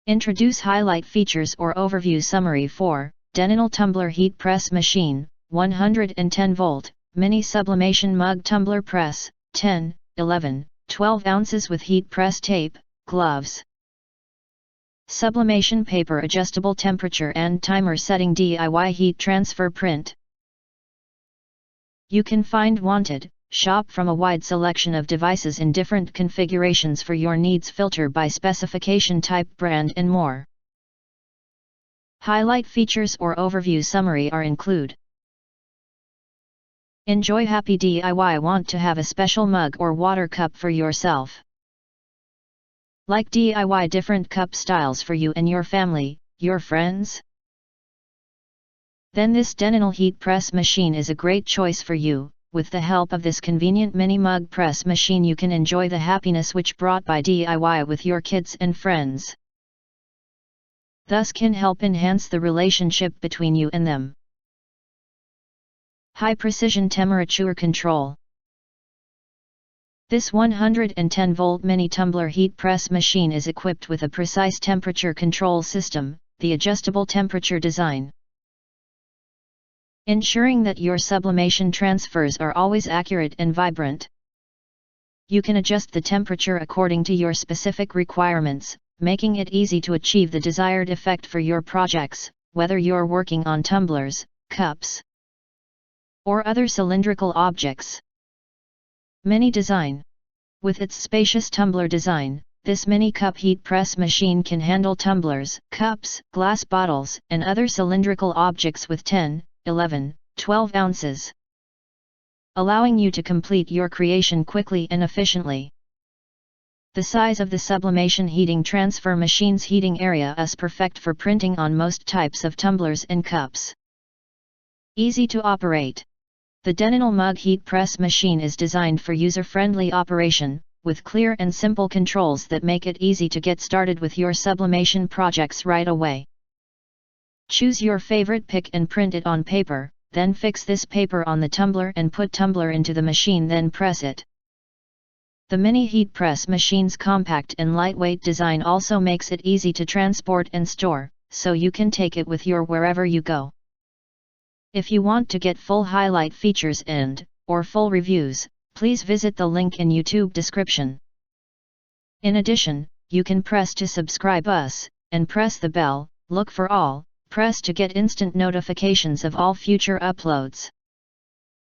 Introduce highlight features or overview summary for Denninal Tumbler Heat Press Machine, 110 volt, Mini Sublimation Mug Tumbler Press, 10, 11, 12 ounces with heat press tape, gloves. Sublimation paper adjustable temperature and timer setting DIY heat transfer print. You can find wanted, shop from a wide selection of devices in different configurations for your needs, filter by specification type, brand and more. Highlight features or overview summary are include. Enjoy happy DIY. Want to have a special mug or water cup for yourself? Like DIY different cup styles for you and your family, your friends? Then this Denninal Heat Press Machine is a great choice for you. With the help of this convenient mini mug press machine you can enjoy the happiness which brought by DIY with your kids and friends. Thus can help enhance the relationship between you and them. High precision temperature control. This 110 volt mini tumbler heat press machine is equipped with a precise temperature control system, the adjustable temperature design, ensuring that your sublimation transfers are always accurate and vibrant. You can adjust the temperature according to your specific requirements, making it easy to achieve the desired effect for your projects, whether you're working on tumblers, cups, or other cylindrical objects. Mini design. With its spacious tumbler design, this mini cup heat press machine can handle tumblers, cups, glass bottles, and other cylindrical objects with 10, 11, 12 ounces, allowing you to complete your creation quickly and efficiently. The size of the sublimation heating transfer machine's heating area is perfect for printing on most types of tumblers and cups. Easy to operate. The Denninal Mug Heat Press Machine is designed for user-friendly operation, with clear and simple controls that make it easy to get started with your sublimation projects right away. Choose your favorite pick and print it on paper, then fix this paper on the tumbler and put tumbler into the machine, then press it. The mini heat press machine's compact and lightweight design also makes it easy to transport and store, so you can take it with you wherever you go. If you want to get full highlight features or full reviews, please visit the link in YouTube description. In addition, you can press to subscribe us, and press the bell, look for all, press to get instant notifications of all future uploads.